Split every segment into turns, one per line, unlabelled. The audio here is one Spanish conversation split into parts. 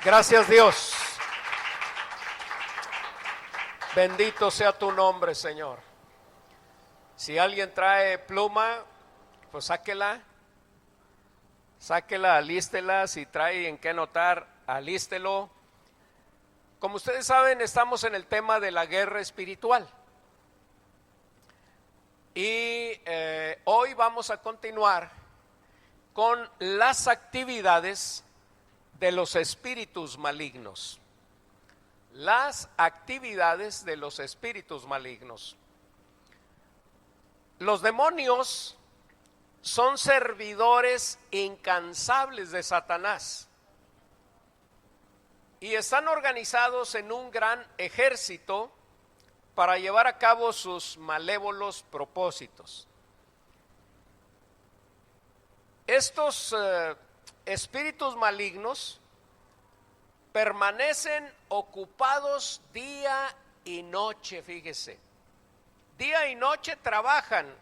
Gracias, Dios. Bendito sea tu nombre, Señor. Si alguien trae pluma, pues sáquela, alístela. Si trae en qué anotar, alístelo. Como ustedes saben, estamos en el tema de la guerra espiritual. Y hoy vamos a continuar con las actividades de los espíritus malignos. Las actividades de los espíritus malignos. Los demonios son servidores incansables de Satanás y están organizados en un gran ejército para llevar a cabo sus malévolos propósitos. Estos espíritus malignos permanecen ocupados día y noche, fíjese. Día y noche trabajan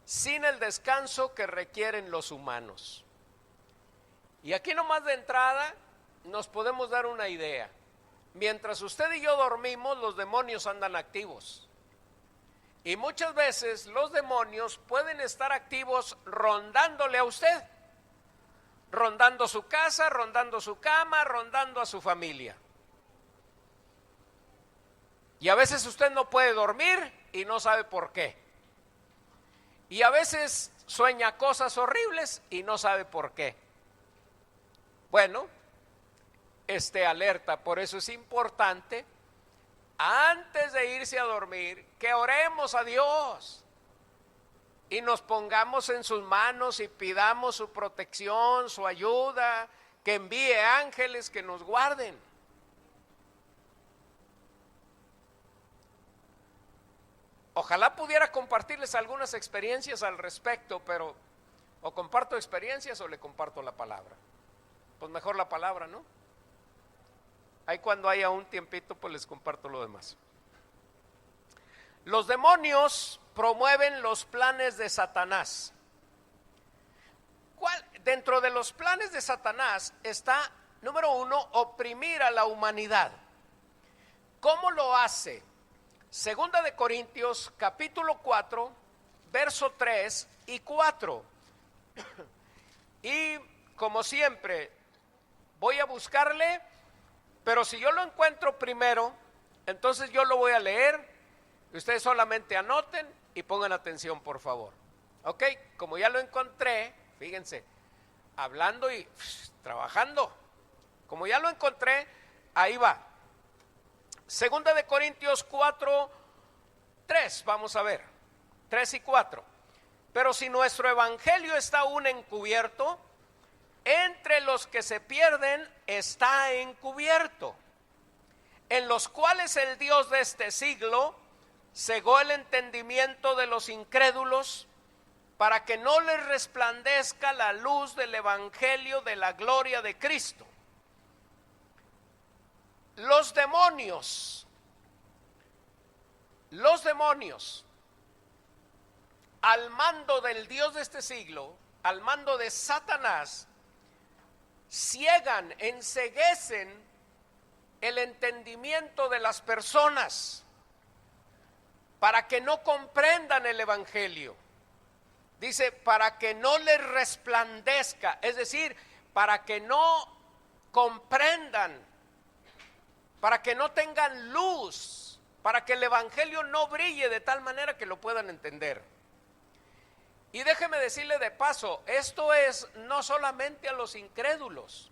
sin el descanso que requieren los humanos. Y aquí nomás de entrada nos podemos dar una idea. Mientras usted y yo dormimos, los demonios andan activos. Y muchas veces los demonios pueden estar activos rondándole a usted. Rondando su casa, rondando su cama, rondando a su familia. Y a veces usted no puede dormir y no sabe por qué. Y a veces sueña cosas horribles y no sabe por qué. Bueno, esté alerta. Por eso es importante, antes de irse a dormir, que oremos a Dios. Y nos pongamos en sus manos y pidamos su protección, su ayuda, que envíe ángeles que nos guarden. Ojalá pudiera compartirles algunas experiencias al respecto, pero o comparto experiencias o le comparto la palabra. Pues mejor la palabra, ¿no? Ahí cuando haya un tiempito, pues les comparto lo demás. Los demonios promueven los planes de Satanás. Dentro de los planes de Satanás está, número 1, oprimir a la humanidad. ¿Cómo lo hace? Segunda de Corintios, capítulo 4, verso 3 y 4. Y como siempre, voy a buscarle, pero si yo lo encuentro primero, entonces yo lo voy a leer. Ustedes solamente anoten y pongan atención, por favor. Ok, como ya lo encontré, fíjense, hablando y trabajando. Como ya lo encontré, ahí va. Segunda de Corintios 4, 3, vamos a ver, 3 y 4. Pero si nuestro evangelio está aún encubierto, entre los que se pierden está encubierto, en los cuales el Dios de este siglo cegó el entendimiento de los incrédulos, para que no les resplandezca la luz del evangelio de la gloria de Cristo. Los demonios, al mando del Dios de este siglo, al mando de Satanás, ciegan, enceguecen el entendimiento de las personas para que no comprendan el evangelio. Dice, para que no les resplandezca, es decir, para que no comprendan, para que no tengan luz, para que el evangelio no brille de tal manera que lo puedan entender. Y déjeme decirle de paso, esto es no solamente a los incrédulos.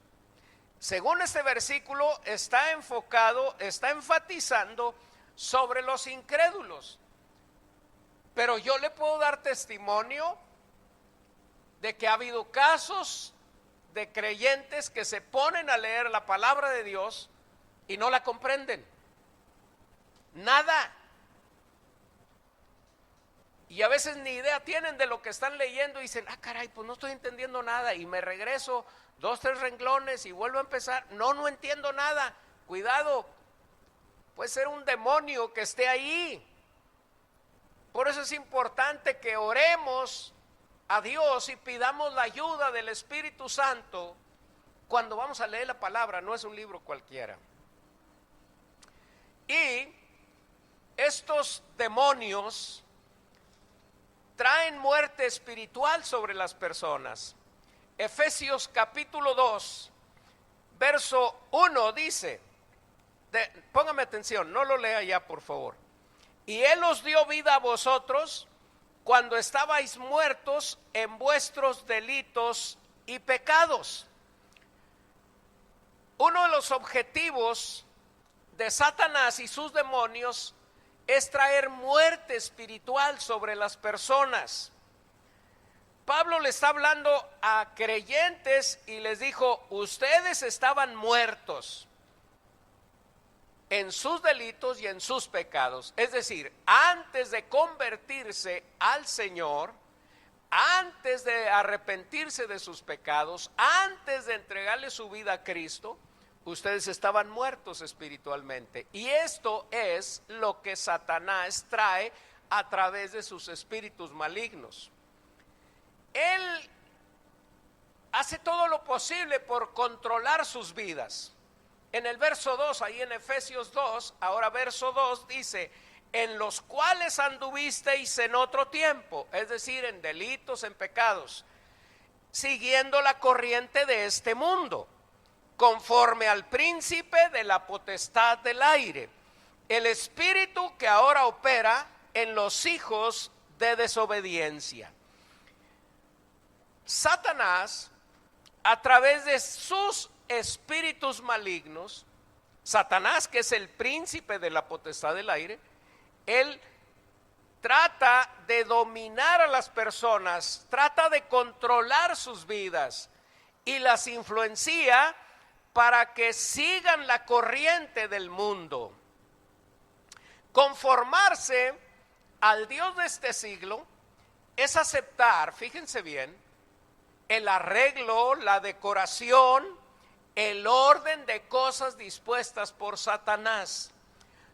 Según este versículo está enfocado, está enfatizando sobre los incrédulos. Pero yo le puedo dar testimonio de que ha habido casos de creyentes que se ponen a leer la palabra de Dios y no la comprenden. Nada. Y a veces ni idea tienen de lo que están leyendo y dicen, caray, pues no estoy entendiendo nada. Y me regreso 2, 3 renglones y vuelvo a empezar. No entiendo nada. Cuidado, puede ser un demonio que esté ahí. Por eso es importante que oremos a Dios y pidamos la ayuda del Espíritu Santo cuando vamos a leer la palabra, no es un libro cualquiera. Y estos demonios traen muerte espiritual sobre las personas. Efesios capítulo 2, verso 1 dice, póngame atención, no lo lea ya por favor. Y Él os dio vida a vosotros cuando estabais muertos en vuestros delitos y pecados. Uno de los objetivos de Satanás y sus demonios es traer muerte espiritual sobre las personas. Pablo le está hablando a creyentes y les dijo, ustedes estaban muertos en sus delitos y en sus pecados. Es decir, antes de convertirse al Señor, antes de arrepentirse de sus pecados, antes de entregarle su vida a Cristo, ustedes estaban muertos espiritualmente. Y esto es lo que Satanás trae a través de sus espíritus malignos. Él hace todo lo posible por controlar sus vidas. En el verso 2, ahí en Efesios 2, ahora verso 2 dice, en los cuales anduvisteis en otro tiempo, es decir, en delitos, en pecados, siguiendo la corriente de este mundo, conforme al príncipe de la potestad del aire, el espíritu que ahora opera en los hijos de desobediencia. Satanás, a través de sus espíritus malignos, Satanás, que es el príncipe de la potestad del aire, él trata de dominar a las personas, trata de controlar sus vidas y las influencia para que sigan la corriente del mundo. Conformarse al Dios de este siglo es aceptar, fíjense bien, el arreglo, la decoración, el orden de cosas dispuestas por Satanás.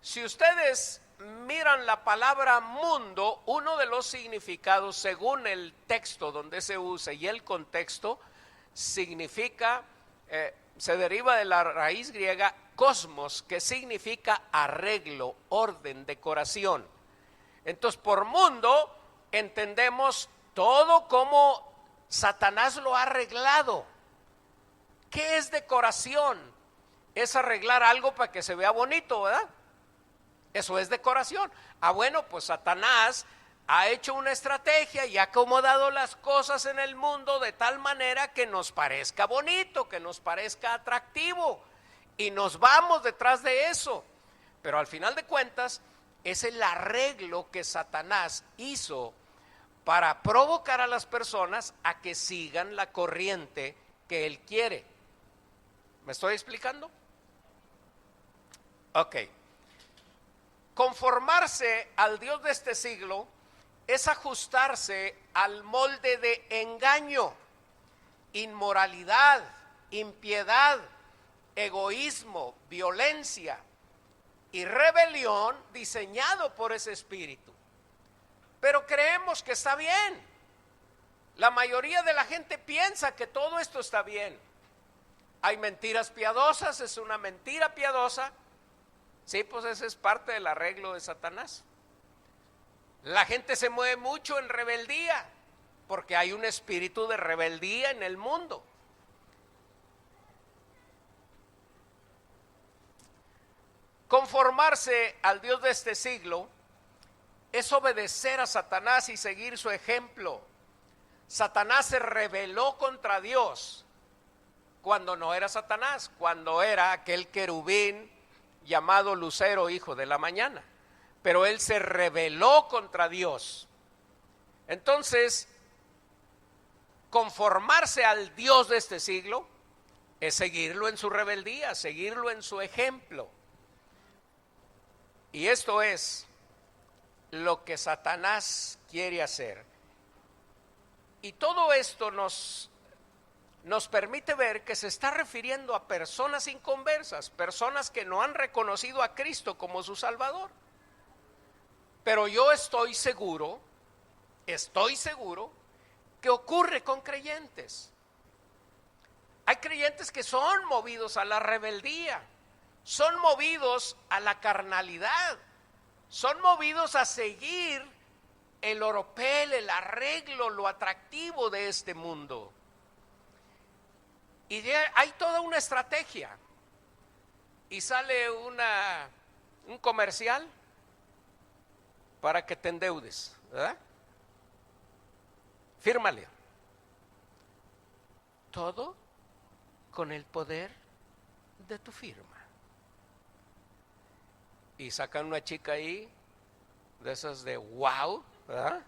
Si ustedes miran la palabra mundo, uno de los significados según el texto donde se usa y el contexto, significa, se deriva de la raíz griega cosmos, que significa arreglo, orden, decoración. Entonces, por mundo entendemos todo como Satanás lo ha arreglado. ¿Qué es decoración? Es arreglar algo para que se vea bonito, ¿verdad? Eso es decoración. Bueno, pues Satanás ha hecho una estrategia y ha acomodado las cosas en el mundo de tal manera que nos parezca bonito, que nos parezca atractivo, y nos vamos detrás de eso. Pero al final de cuentas es el arreglo que Satanás hizo para provocar a las personas a que sigan la corriente que él quiere. ¿Me estoy explicando? Ok. Conformarse al Dios de este siglo es ajustarse al molde de engaño, inmoralidad, impiedad, egoísmo, violencia y rebelión diseñado por ese espíritu. Pero creemos que está bien. La mayoría de la gente piensa que todo esto está bien. Hay mentiras piadosas, es una mentira piadosa. Sí, pues ese es parte del arreglo de Satanás. La gente se mueve mucho en rebeldía, porque hay un espíritu de rebeldía en el mundo. Conformarse al Dios de este siglo es obedecer a Satanás y seguir su ejemplo. Satanás se rebeló contra Dios cuando no era Satanás, cuando era aquel querubín llamado Lucero, hijo de la mañana. Pero él se rebeló contra Dios. Entonces, conformarse al Dios de este siglo es seguirlo en su rebeldía, seguirlo en su ejemplo. Y esto es lo que Satanás quiere hacer. Y todo esto nos permite ver que se está refiriendo a personas inconversas, personas que no han reconocido a Cristo como su Salvador. Pero yo estoy seguro que ocurre con creyentes. Hay creyentes que son movidos a la rebeldía, son movidos a la carnalidad, son movidos a seguir el oropel, el arreglo, lo atractivo de este mundo. Y hay toda una estrategia. Y sale un comercial para que te endeudes, ¿verdad? Fírmale. Todo con el poder de tu firma. Y sacan una chica ahí, de esas de wow, ¿verdad?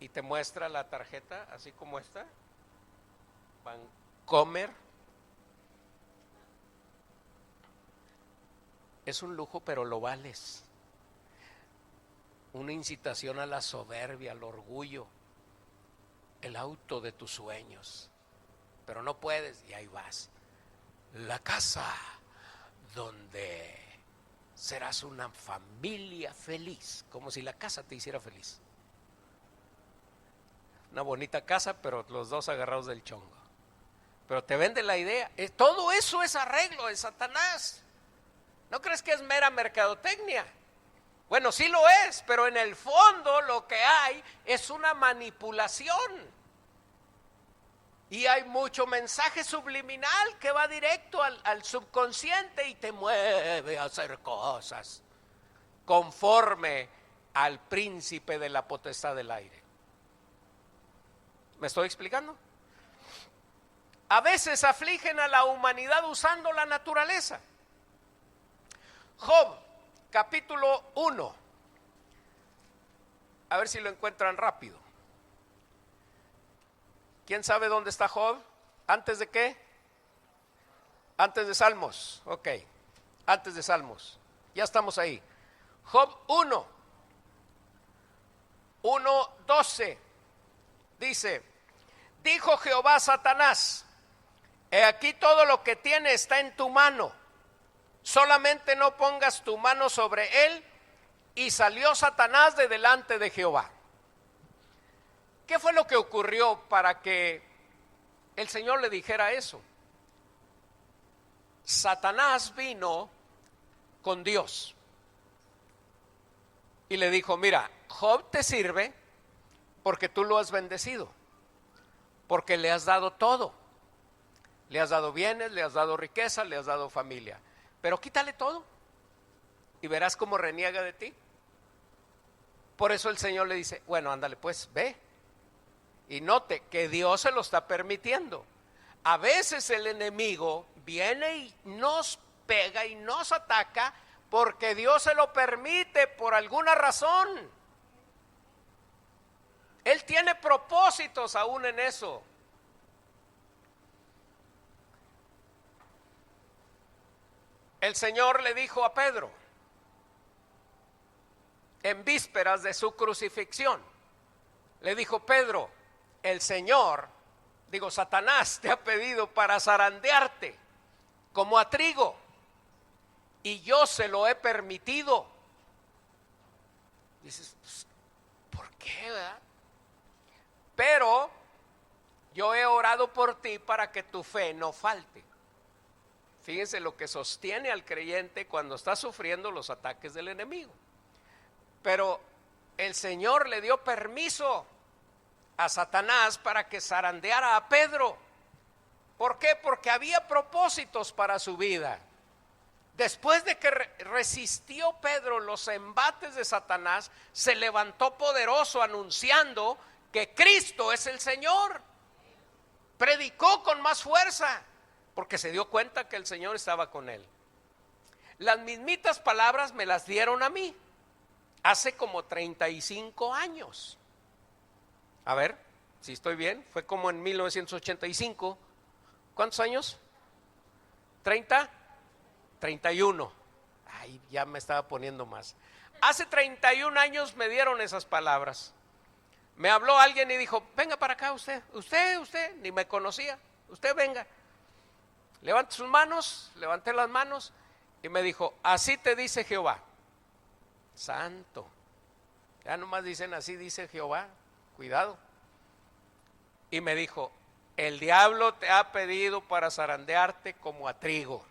Y te muestra la tarjeta, así como esta, Bancomer. Es un lujo, pero lo vales. Una incitación a la soberbia, al orgullo, el auto de tus sueños. Pero no puedes, y ahí vas. La casa donde serás una familia feliz, como si la casa te hiciera feliz. Una bonita casa, pero los dos agarrados del chongo. Pero te vende la idea. Todo eso es arreglo de Satanás. ¿No crees que es mera mercadotecnia? Bueno, sí lo es, pero en el fondo lo que hay es una manipulación. Y hay mucho mensaje subliminal que va directo al subconsciente y te mueve a hacer cosas conforme al príncipe de la potestad del aire. ¿Me estoy explicando? A veces afligen a la humanidad usando la naturaleza. Job, capítulo 1. A ver si lo encuentran rápido. ¿Quién sabe dónde está Job? ¿Antes de qué? Antes de Salmos. Ok, antes de Salmos. Ya estamos ahí. Job 1, 1:12. Dice: dijo Jehová a Satanás: he aquí todo lo que tiene está en tu mano, solamente no pongas tu mano sobre él. Y salió Satanás de delante de Jehová. ¿Qué fue lo que ocurrió para que el Señor le dijera eso? Satanás vino con Dios y le dijo: mira, Job te sirve porque tú lo has bendecido, porque le has dado todo. Le has dado bienes, le has dado riqueza, le has dado familia. Pero quítale todo y verás cómo reniega de ti. Por eso el Señor le dice: bueno, ándale pues, ve. Y note que Dios se lo está permitiendo. A veces el enemigo viene y nos pega y nos ataca porque Dios se lo permite por alguna razón. Él tiene propósitos aún en eso. El Señor le dijo a Pedro, en vísperas de su crucifixión, le dijo: Pedro, el Señor, Satanás te ha pedido para zarandearte como a trigo, y yo se lo he permitido. Dices, pues, ¿por qué, verdad? Pero yo he orado por ti para que tu fe no falte. Fíjense lo que sostiene al creyente cuando está sufriendo los ataques del enemigo. Pero el Señor le dio permiso a Satanás para que zarandeara a Pedro. ¿Por qué? Porque había propósitos para su vida. Después de que resistió Pedro los embates de Satanás, se levantó poderoso anunciando que Cristo es el Señor. Predicó con más fuerza porque se dio cuenta que el Señor estaba con él. Las mismitas palabras me las dieron a mí hace como 35 años. A ver, si estoy bien, fue como en 1985. ¿Cuántos años? ¿30? 31. Ay, ya me estaba poniendo más. Hace 31 años me dieron esas palabras. Me habló alguien y dijo: venga para acá usted, ni me conocía, usted venga. Levante sus manos, levanté las manos y me dijo: así te dice Jehová. Santo. Ya nomás dicen así dice Jehová, cuidado. Y me dijo: el diablo te ha pedido para zarandearte como a trigo.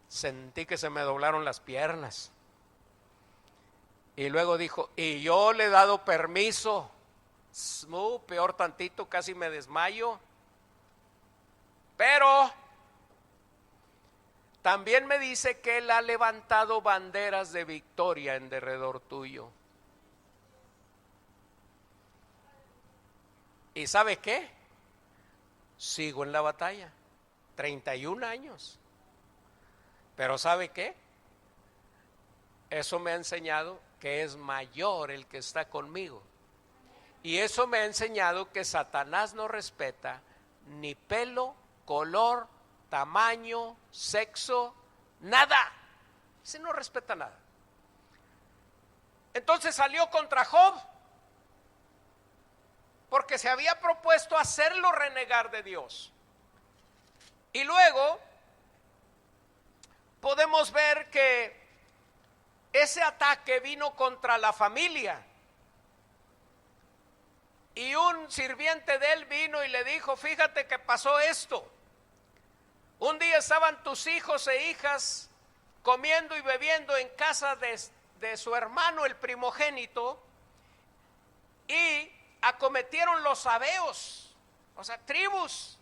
Sentí que se me doblaron las piernas. Y luego dijo, y yo le he dado permiso. Peor tantito, casi me desmayo. Pero también me dice que él ha levantado banderas de victoria en derredor tuyo. ¿Y sabe qué? Sigo en la batalla, 31 años. Pero ¿sabe qué? Eso me ha enseñado que es mayor el que está conmigo. Y eso me ha enseñado que Satanás no respeta ni pelo, color, tamaño, sexo, nada. Ese no respeta nada. Entonces salió contra Job, porque se había propuesto hacerlo renegar de Dios. Y luego podemos ver que ese ataque vino contra la familia. Y un sirviente de él vino y le dijo, fíjate que pasó esto. Un día estaban tus hijos e hijas comiendo y bebiendo en casa de su hermano, el primogénito, y acometieron los sabeos, o sea, tribus,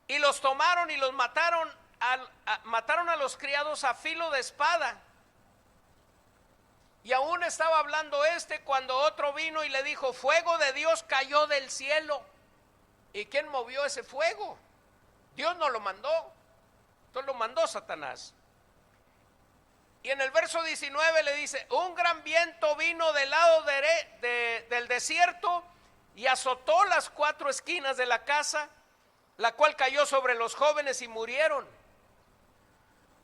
y los tomaron y los mataron, mataron a los criados a filo de espada. Y aún estaba hablando cuando otro vino y le dijo, fuego de Dios cayó del cielo. ¿Y quién movió ese fuego? Dios no lo mandó, entonces lo mandó Satanás. Y en el verso 19 le dice, un gran viento vino del lado del desierto y azotó las 4 esquinas de la casa, la cual cayó sobre los jóvenes y murieron.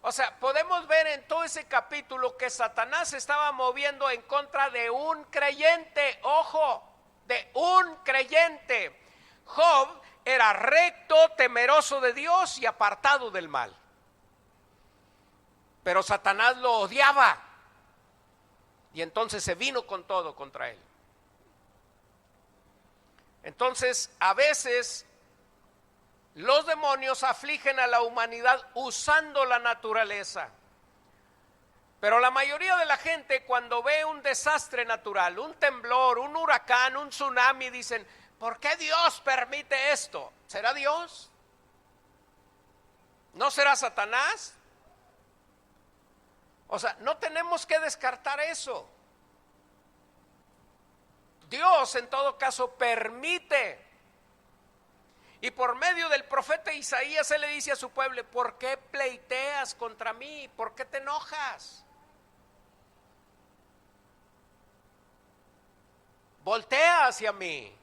O sea, podemos ver en todo ese capítulo que Satanás se estaba moviendo en contra de un creyente, ojo, de un creyente. Job era recto, temeroso de Dios y apartado del mal. Pero Satanás lo odiaba y entonces se vino con todo contra él. Entonces, a veces los demonios afligen a la humanidad usando la naturaleza. Pero la mayoría de la gente, cuando ve un desastre natural, un temblor, un huracán, un tsunami, dicen, ¿por qué Dios permite esto? ¿Será Dios? ¿No será Satanás? O sea, no tenemos que descartar eso. Dios en todo caso permite. Y por medio del profeta Isaías él le dice a su pueblo, ¿por qué pleiteas contra mí? ¿Por qué te enojas? Voltea hacia mí.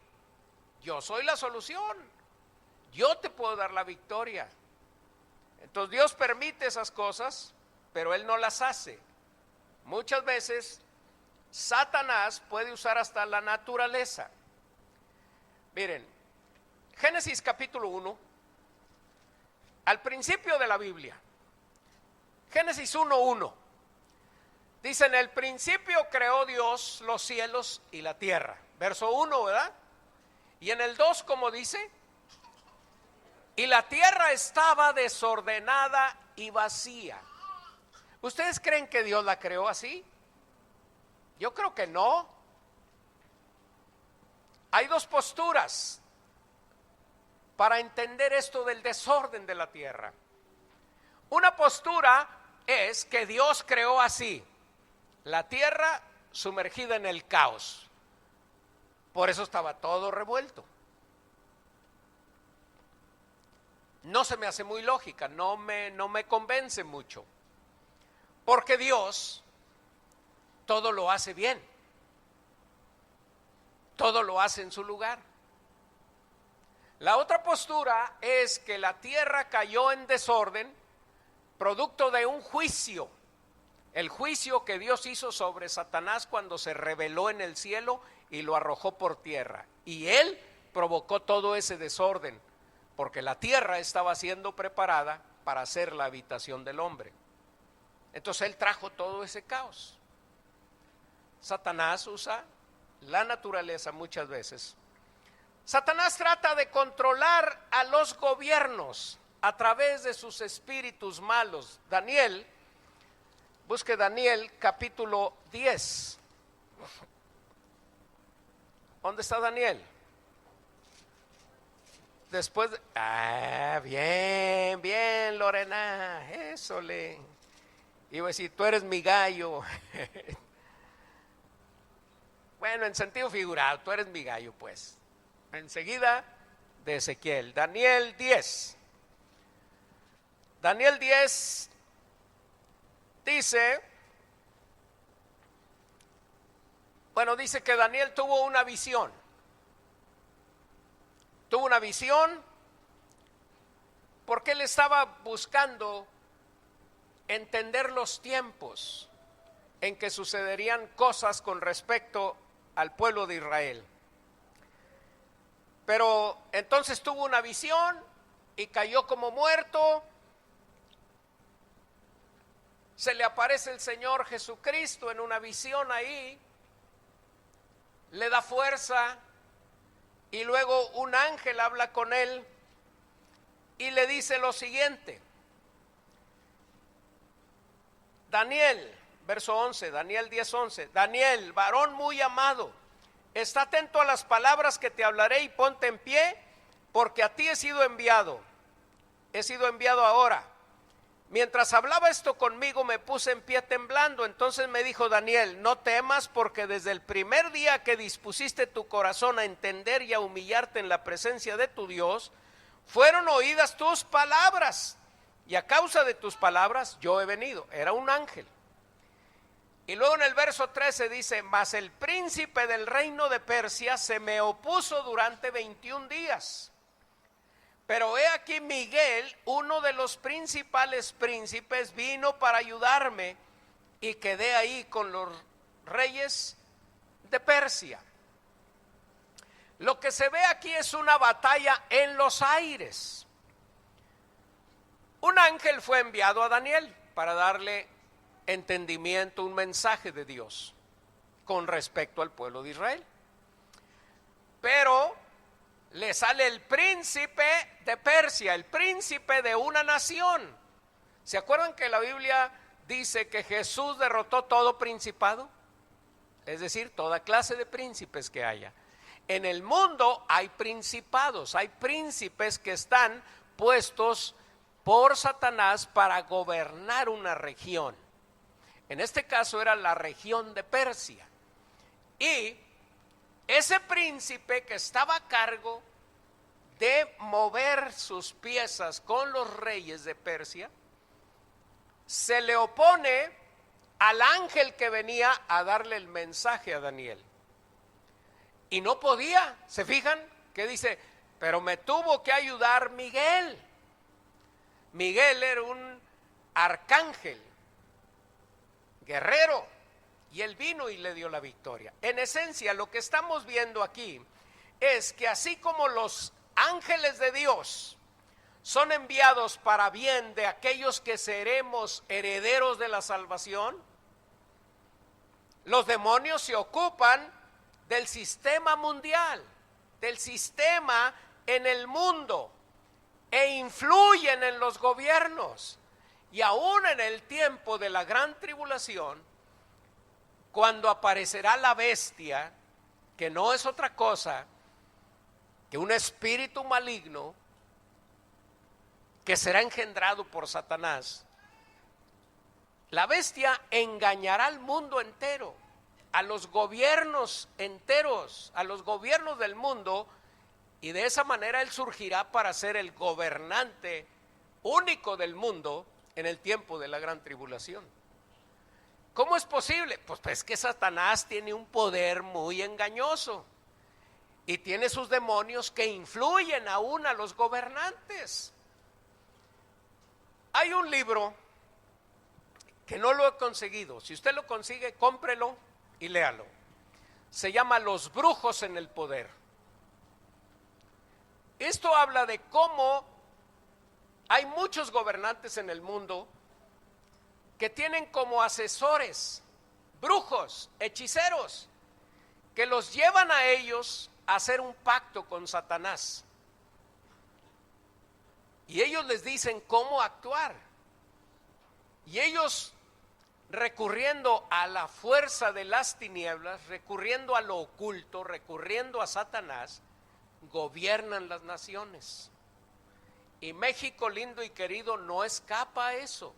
Yo soy la solución. Yo te puedo dar la victoria. Entonces Dios permite esas cosas, pero Él no las hace. Muchas veces Satanás puede usar hasta la naturaleza. Miren, Génesis capítulo 1, al principio de la Biblia, Génesis 1:1, dice, en el principio creó Dios los cielos y la tierra. Verso 1, ¿verdad? Y en el 2, como dice, y la tierra estaba desordenada y vacía. ¿Ustedes creen que Dios la creó así? Yo creo que no. Hay dos posturas para entender esto del desorden de la tierra. Una postura es que Dios creó así, la tierra sumergida en el caos. Por eso estaba todo revuelto. No se me hace muy lógica, no me convence mucho. Porque Dios todo lo hace bien. Todo lo hace en su lugar. La otra postura es que la tierra cayó en desorden, producto de un juicio. El juicio que Dios hizo sobre Satanás cuando se rebeló en el cielo y lo arrojó por tierra. Y él provocó todo ese desorden, porque la tierra estaba siendo preparada para ser la habitación del hombre. Entonces él trajo todo ese caos. Satanás usa la naturaleza muchas veces. Satanás trata de controlar a los gobiernos a través de sus espíritus malos. Daniel, busque Daniel capítulo 10. ¿Dónde está Daniel? Después de, bien, Lorena, eso le iba a decir, tú eres mi gallo. Bueno, en sentido figurado, tú eres mi gallo, pues. Enseguida de Ezequiel, Daniel 10. Daniel 10 dice, dice que Daniel tuvo una visión. Tuvo una visión porque él estaba buscando entender los tiempos en que sucederían cosas con respecto al pueblo de Israel. Pero entonces tuvo una visión y cayó como muerto. Se le aparece el Señor Jesucristo en una visión ahí, le da fuerza y luego un ángel habla con él y le dice lo siguiente. Daniel, verso 11, Daniel 10:11, Daniel, varón muy amado, está atento a las palabras que te hablaré y ponte en pie, porque a ti he sido enviado ahora. Mientras hablaba esto conmigo me puse en pie temblando. Entonces me dijo Daniel, no temas, porque desde el primer día que dispusiste tu corazón a entender y a humillarte en la presencia de tu Dios, fueron oídas tus palabras, y a causa de tus palabras yo he venido. Era un ángel. Y luego en el verso 13 dice, mas el príncipe del reino de Persia se me opuso durante 21 días. Pero he aquí Miguel, uno de los principales príncipes, vino para ayudarme y quedé ahí con los reyes de Persia. Lo que se ve aquí es una batalla en los aires. Un ángel fue enviado a Daniel para darle entendimiento, un mensaje de Dios con respecto al pueblo de Israel. Pero le sale el príncipe de Persia, el príncipe de una nación. ¿Se acuerdan que la Biblia dice que Jesús derrotó todo principado? Es decir, toda clase de príncipes que haya. En el mundo hay principados, hay príncipes que están puestos por Satanás para gobernar una región. En este caso era la región de Persia. Y ese príncipe que estaba a cargo de mover sus piezas con los reyes de Persia, se le opone al ángel que venía a darle el mensaje a Daniel. Y no podía, ¿se fijan? Que dice, pero me tuvo que ayudar Miguel. Miguel era un arcángel, guerrero, y él vino y le dio la victoria. En esencia, lo que estamos viendo aquí es que así como los ángeles de Dios son enviados para bien de aquellos que seremos herederos de la salvación, los demonios se ocupan del sistema mundial, del sistema en el mundo, e influyen en los gobiernos. Y aún en el tiempo de la gran tribulación, cuando aparecerá la bestia, que no es otra cosa que un espíritu maligno que será engendrado por Satanás, la bestia engañará al mundo entero, a los gobiernos enteros, a los gobiernos del mundo, y de esa manera él surgirá para ser el gobernante único del mundo en el tiempo de la gran tribulación. ¿Cómo es posible? Pues es que Satanás tiene un poder muy engañoso y tiene sus demonios que influyen aún a los gobernantes. Hay un libro que no lo he conseguido. Si usted lo consigue, cómprelo y léalo. Se llama Los brujos en el poder. Esto habla de cómo hay muchos gobernantes en el mundo que tienen como asesores brujos, hechiceros, que los llevan a ellos hacer un pacto con Satanás. Y ellos les dicen cómo actuar. Y ellos, recurriendo a la fuerza de las tinieblas, recurriendo a lo oculto, recurriendo a Satanás, gobiernan las naciones. Y México lindo y querido no escapa a eso.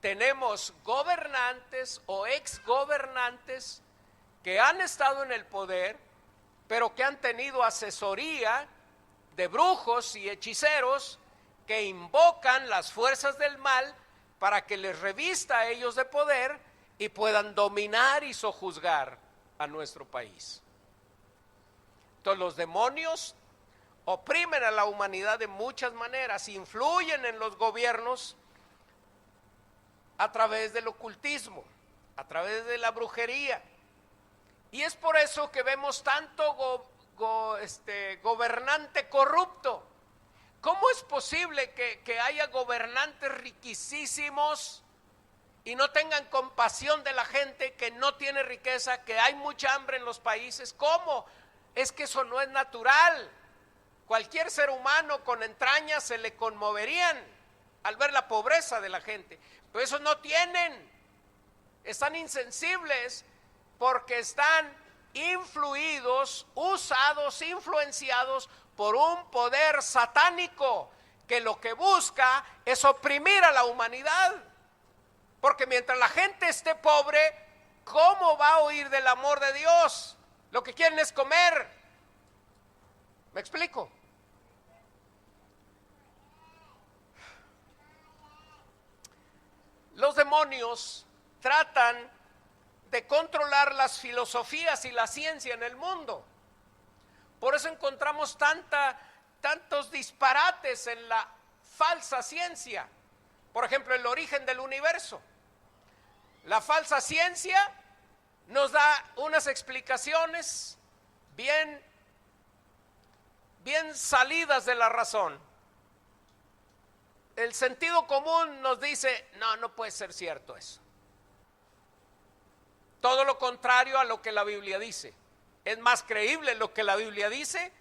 Tenemos gobernantes o exgobernantes que han estado en el poder, pero que han tenido asesoría de brujos y hechiceros que invocan las fuerzas del mal para que les revista a ellos de poder y puedan dominar y sojuzgar a nuestro país. Entonces los demonios oprimen a la humanidad de muchas maneras, influyen en los gobiernos a través del ocultismo, a través de la brujería. Y es por eso que vemos tanto gobernante corrupto. ¿Cómo es posible que haya gobernantes riquísimos y no tengan compasión de la gente que no tiene riqueza, que hay mucha hambre en los países? ¿Cómo? Es que eso no es natural. Cualquier ser humano con entrañas se le conmoverían al ver la pobreza de la gente. Pero eso no tienen. Están insensibles porque están influidos, usados, influenciados por un poder satánico que lo que busca es oprimir a la humanidad. Porque mientras la gente esté pobre, ¿cómo va a oír del amor de Dios? Lo que quieren es comer. ¿Me explico? Los demonios tratan de controlar las filosofías y la ciencia en el mundo. Por eso encontramos tantos disparates en la falsa ciencia. Por ejemplo, el origen del universo. La falsa ciencia nos da unas explicaciones bien salidas de la razón. El sentido común nos dice, no puede ser cierto eso. Todo lo contrario a lo que la Biblia dice. Es más creíble lo que la Biblia dice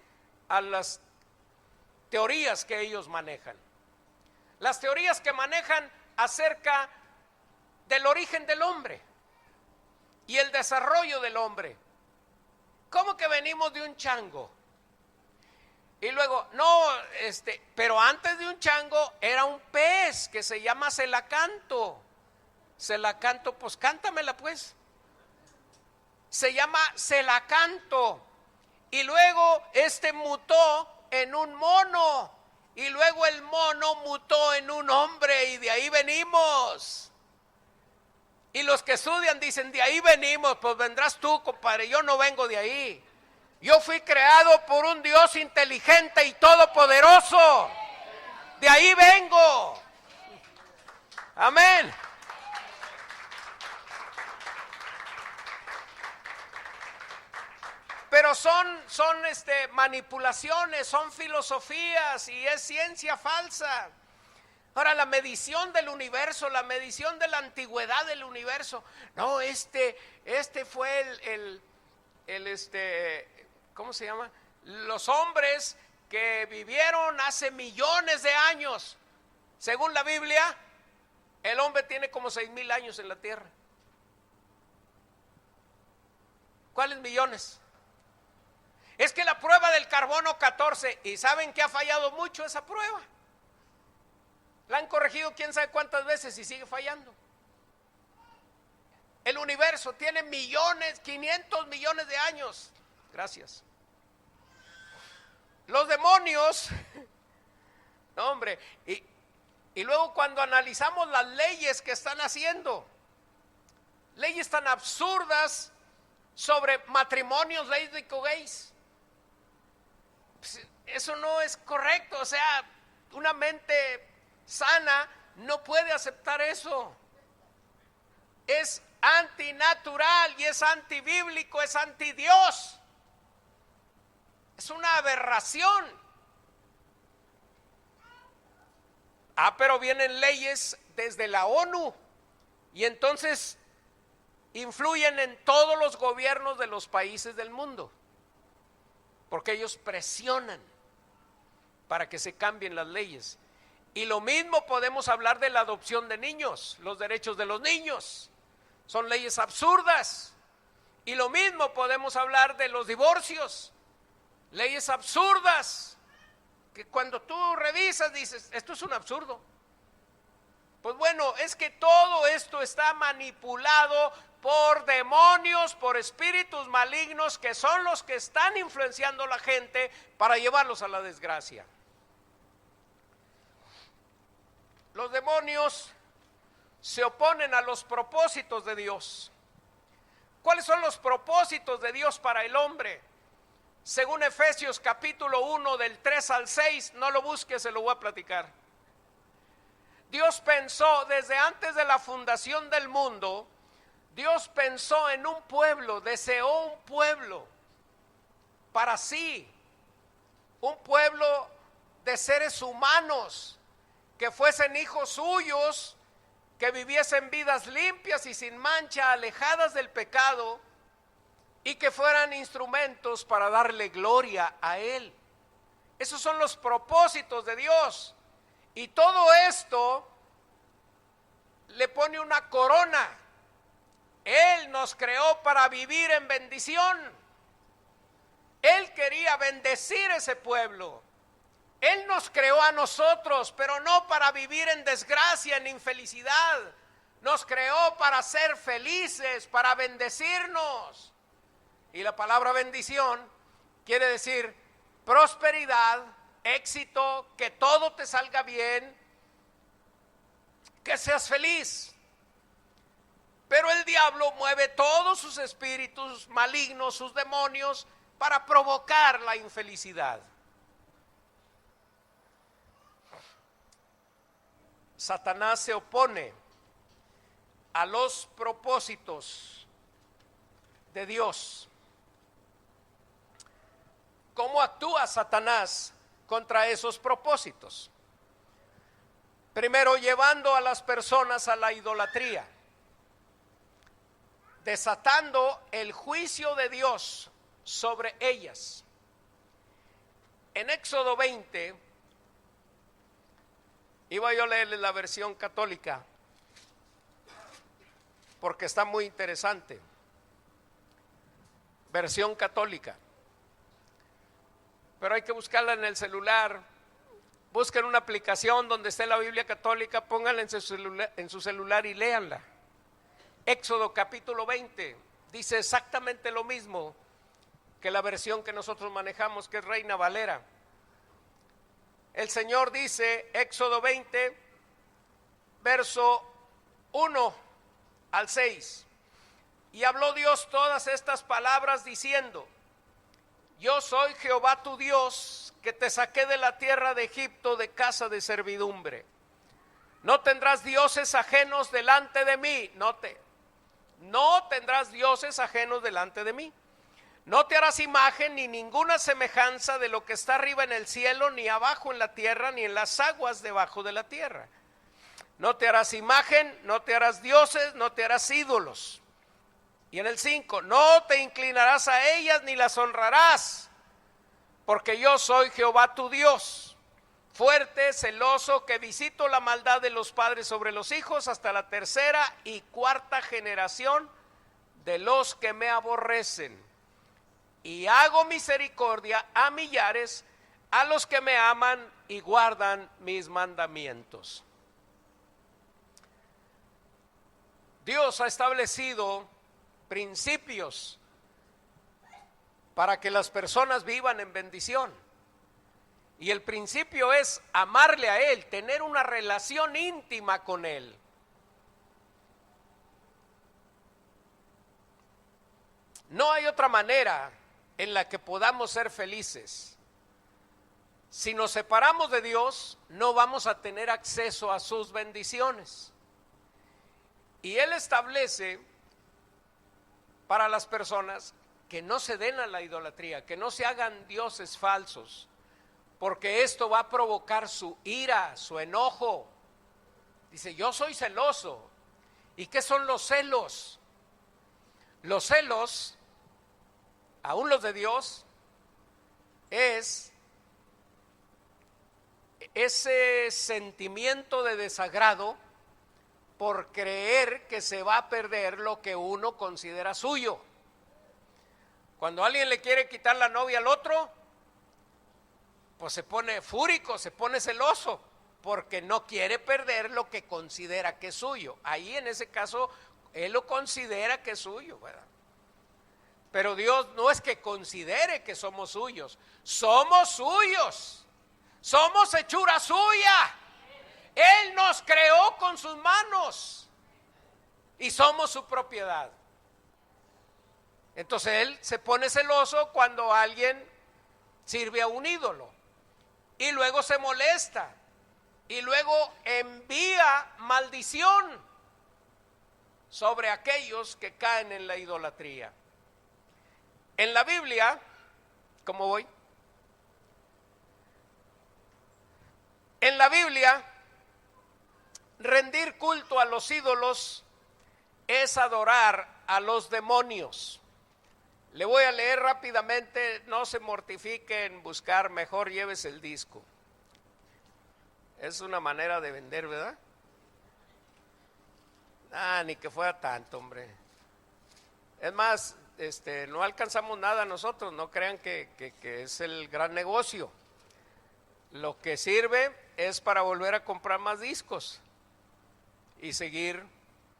a las teorías que ellos manejan. Las teorías que manejan acerca del origen del hombre y el desarrollo del hombre. ¿Cómo que venimos de un chango? Y luego, pero antes de un chango era un pez que se llama celacanto. Celacanto, pues cántamela pues. Se llama celacanto. Y luego mutó en un mono. Y luego el mono mutó en un hombre y de ahí venimos. Y los que estudian dicen, de ahí venimos. Pues vendrás tú, compadre, yo no vengo de ahí. Yo fui creado por un Dios inteligente y todopoderoso. De ahí vengo. Amén. Pero son manipulaciones, son filosofías y es ciencia falsa. Ahora, la medición del universo, la medición de la antigüedad del universo. No, fue ¿cómo se llama? Los hombres que vivieron hace millones de años. Según la Biblia, el hombre tiene como 6,000 años en la tierra. ¿Cuáles millones? Es que la prueba del carbono 14, y saben que ha fallado mucho esa prueba. La han corregido quién sabe cuántas veces y sigue fallando. El universo tiene 500 millones de años. Gracias. Los demonios, no hombre, y luego cuando analizamos las leyes que están haciendo, leyes tan absurdas sobre matrimonios lésbico-gays, pues eso no es correcto. O sea, una mente sana no puede aceptar eso. Es antinatural y es antibíblico, es antidios. Es una aberración. Pero vienen leyes desde la ONU y entonces influyen en todos los gobiernos de los países del mundo. porque ellos presionan para que se cambien las leyes. Y lo mismo podemos hablar de la adopción de niños, los derechos de los niños. Son leyes absurdas. Y lo mismo podemos hablar de los divorcios, leyes absurdas, que cuando tú revisas dices, esto es un absurdo. Pues bueno, es que todo esto está manipulado por demonios, por espíritus malignos, que son los que están influenciando a la gente para llevarlos a la desgracia. Los demonios se oponen a los propósitos de Dios. ¿Cuáles son los propósitos de Dios para el hombre? Según Efesios capítulo 1 del 3 al 6, no lo busques, se lo voy a platicar. Dios pensó desde antes de la fundación del mundo, Dios pensó en un pueblo, deseó un pueblo para sí, un pueblo de seres humanos que fuesen hijos suyos, que viviesen vidas limpias y sin mancha, alejadas del pecado, y que fueran instrumentos para darle gloria a Él. Esos son los propósitos de Dios. Y todo esto le pone una corona. Él nos creó para vivir en bendición. Él quería bendecir ese pueblo. Él nos creó a nosotros, pero no para vivir en desgracia, en infelicidad. Nos creó para ser felices, para bendecirnos. Y la palabra bendición quiere decir prosperidad, éxito, que todo te salga bien, que seas feliz. Pero el diablo mueve todos sus espíritus malignos, sus demonios, para provocar la infelicidad. Satanás se opone a los propósitos de Dios. ¿Cómo actúa Satanás contra esos propósitos? Primero, llevando a las personas a la idolatría, desatando el juicio de Dios sobre ellas. En Éxodo 20, iba yo a leerles la versión católica, porque está muy interesante. Versión católica. Pero hay que buscarla en el celular. Busquen una aplicación donde esté la Biblia católica, pónganla en su celular y léanla. Éxodo capítulo 20 dice exactamente lo mismo que la versión que nosotros manejamos, que es Reina Valera. El Señor dice, Éxodo 20, verso 1 al 6. Y habló Dios todas estas palabras diciendo: Yo soy Jehová tu Dios, que te saqué de la tierra de Egipto, de casa de servidumbre. No tendrás dioses ajenos delante de mí. No tendrás dioses ajenos delante de mí. No te harás imagen ni ninguna semejanza de lo que está arriba en el cielo, ni abajo en la tierra, ni en las aguas debajo de la tierra. No te harás imagen, no te harás dioses, no te harás ídolos. Y en el 5, no te inclinarás a ellas ni las honrarás, porque yo soy Jehová tu Dios, fuerte, celoso, que visito la maldad de los padres sobre los hijos hasta la tercera y cuarta generación de los que me aborrecen. Y hago misericordia a millares, a los que me aman y guardan mis mandamientos. Dios ha establecido principios para que las personas vivan en bendición. Y el principio es amarle a Él, tener una relación íntima con Él. No hay otra manera en la que podamos ser felices. Si nos separamos de Dios, no vamos a tener acceso a sus bendiciones. Y Él establece para las personas que no se den a la idolatría, que no se hagan dioses falsos, porque esto va a provocar su ira, su enojo. Dice, yo soy celoso. ¿Y qué son los celos? Los celos, aún los de Dios, es ese sentimiento de desagrado por creer que se va a perder lo que uno considera suyo. Cuando alguien le quiere quitar la novia al otro, pues se pone fúrico, se pone celoso, porque no quiere perder lo que considera que es suyo. Ahí en ese caso, él lo considera que es suyo, ¿verdad? Pero Dios no es que considere que somos suyos, somos suyos, somos hechura suya. Él nos creó con sus manos y somos su propiedad. Entonces él se pone celoso cuando alguien sirve a un ídolo y luego se molesta y luego envía maldición sobre aquellos que caen en la idolatría. En la Biblia, ¿cómo voy? En la Biblia, rendir culto a los ídolos es adorar a los demonios. Le voy a leer rápidamente, no se mortifique en buscar, mejor llévese el disco. Es una manera de vender, ¿verdad? Ni que fuera tanto, hombre. Es más, no alcanzamos nada nosotros, no crean que es el gran negocio. Lo que sirve es para volver a comprar más discos y seguir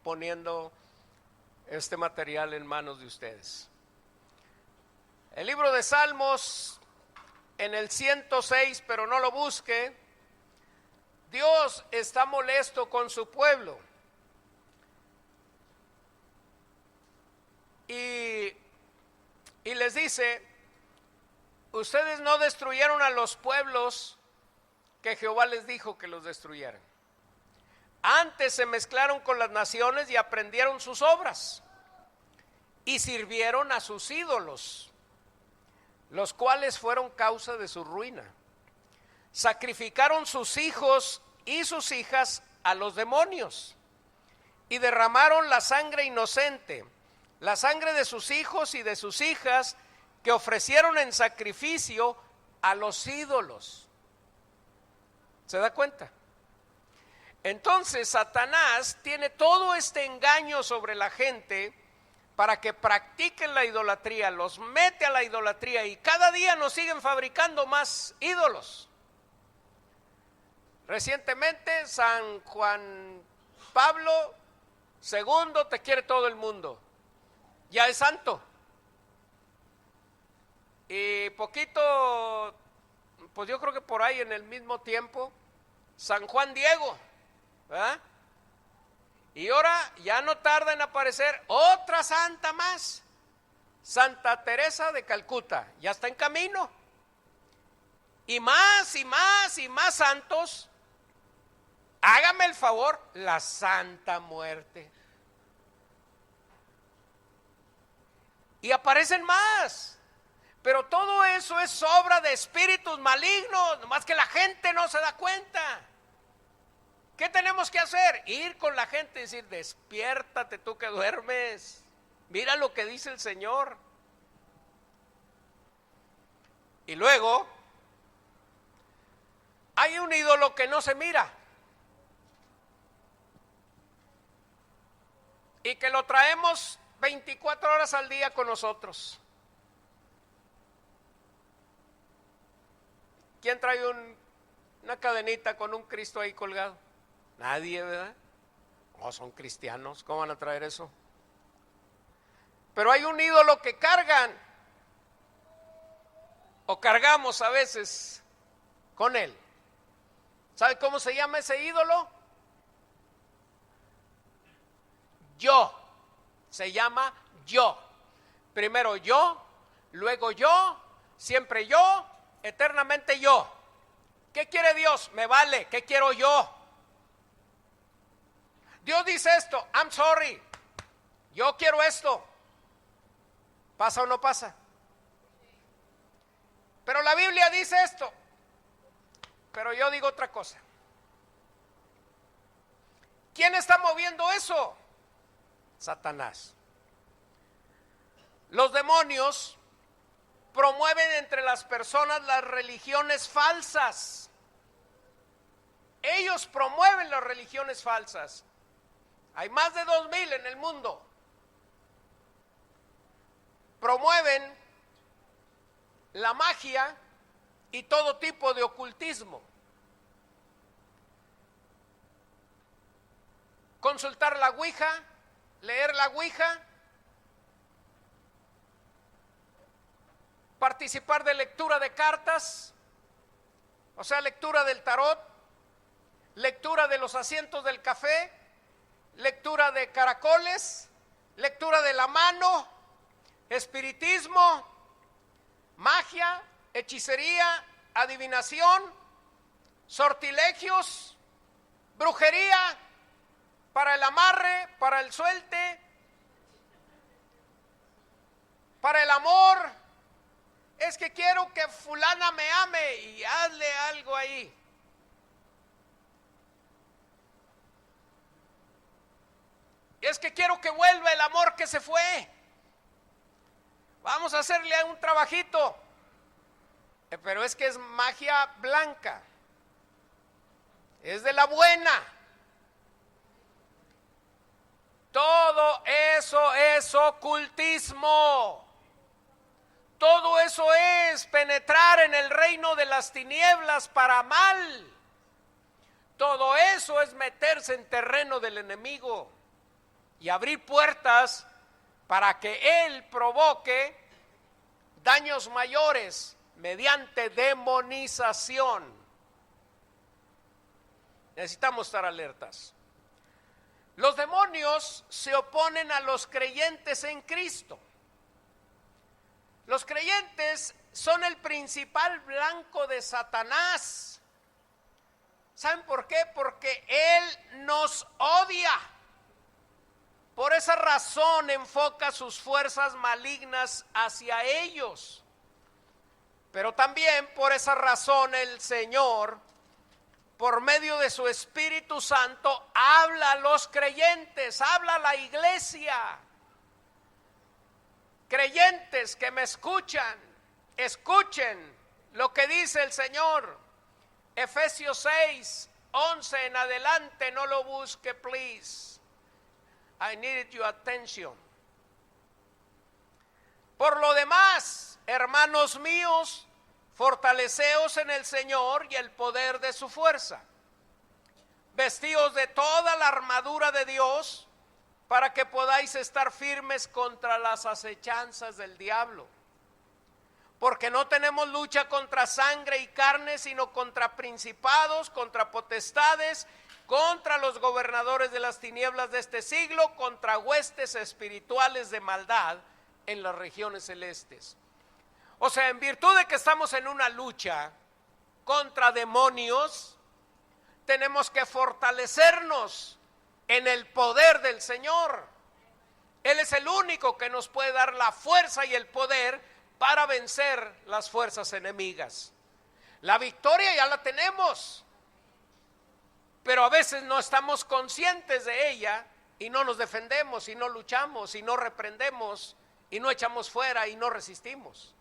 poniendo este material en manos de ustedes. El libro de Salmos, en el 106, pero no lo busque, Dios está molesto con su pueblo. Y les dice, ustedes no destruyeron a los pueblos que Jehová les dijo que los destruyeran. Antes se mezclaron con las naciones y aprendieron sus obras y sirvieron a sus ídolos, los cuales fueron causa de su ruina. Sacrificaron sus hijos y sus hijas a los demonios y derramaron la sangre inocente, la sangre de sus hijos y de sus hijas que ofrecieron en sacrificio a los ídolos. ¿Se da cuenta? Entonces Satanás tiene todo este engaño sobre la gente para que practiquen la idolatría, los mete a la idolatría y cada día nos siguen fabricando más ídolos. Recientemente San Juan Pablo II te quiere todo el mundo, ya es santo. Y poquito, pues yo creo que por ahí en el mismo tiempo, San Juan Diego, ¿verdad? Y ahora ya no tarda en aparecer otra santa más, Santa Teresa de Calcuta, ya está en camino. Y más y más y más santos. Hágame el favor, la Santa Muerte. Y aparecen más. Pero todo eso es obra de espíritus malignos, nomás que la gente no se da cuenta. ¿Qué tenemos que hacer? Ir con la gente y decir, despiértate tú que duermes. Mira lo que dice el Señor. Y luego, hay un ídolo que no se mira. Y que lo traemos 24 horas al día con nosotros. ¿Quién trae una cadenita con un Cristo ahí colgado? Nadie, ¿verdad? No, son cristianos, ¿cómo van a traer eso? Pero hay un ídolo que cargan, o cargamos a veces con él. ¿Sabe cómo se llama ese ídolo? Yo. Se llama yo. Primero yo, luego yo, siempre yo, eternamente yo. ¿Qué quiere Dios? Me vale. ¿Qué quiero yo? Dios dice esto, I'm sorry. Yo quiero esto. ¿Pasa o no pasa? Pero la Biblia dice esto. Pero yo digo otra cosa. ¿Quién está moviendo eso? Satanás. Los demonios promueven entre las personas las religiones falsas. Ellos promueven las religiones falsas. Hay más de 2000 en el mundo. Promueven la magia y todo tipo de ocultismo. Consultar la Ouija, leer la Ouija, participar de lectura de cartas, o sea, lectura del tarot, lectura de los asientos del café, lectura de caracoles, lectura de la mano, espiritismo, magia, hechicería, adivinación, sortilegios, brujería, para el amarre, para el suelte, para el amor. Es que quiero que fulana me ame y hazle algo ahí. Es que quiero que vuelva el amor que se fue. Vamos a hacerle un trabajito. Pero es que es magia blanca. Es de la buena. Todo eso es ocultismo. Todo eso es penetrar en el reino de las tinieblas para mal. Todo eso es meterse en terreno del enemigo y abrir puertas para que él provoque daños mayores mediante demonización. Necesitamos estar alertas. Los demonios se oponen a los creyentes en Cristo. Los creyentes son el principal blanco de Satanás. ¿Saben por qué? Porque él nos odia. Por esa razón enfoca sus fuerzas malignas hacia ellos. Pero también por esa razón el Señor, por medio de su Espíritu Santo, habla a los creyentes, habla a la iglesia. Creyentes que me escuchan, escuchen lo que dice el Señor. Efesios 6, 11 en adelante, no lo busque, please. I need your attention. Por lo demás, hermanos míos, fortaleceos en el Señor y el poder de su fuerza. Vestíos de toda la armadura de Dios para que podáis estar firmes contra las acechanzas del diablo. Porque no tenemos lucha contra sangre y carne, sino contra principados, contra potestades, contra los gobernadores de las tinieblas de este siglo, contra huestes espirituales de maldad en las regiones celestes. O sea, en virtud de que estamos en una lucha contra demonios, tenemos que fortalecernos en el poder del Señor. Él es el único que nos puede dar la fuerza y el poder para vencer las fuerzas enemigas. La victoria ya la tenemos, pero a veces no estamos conscientes de ella y no nos defendemos y no luchamos y no reprendemos y no echamos fuera y no resistimos.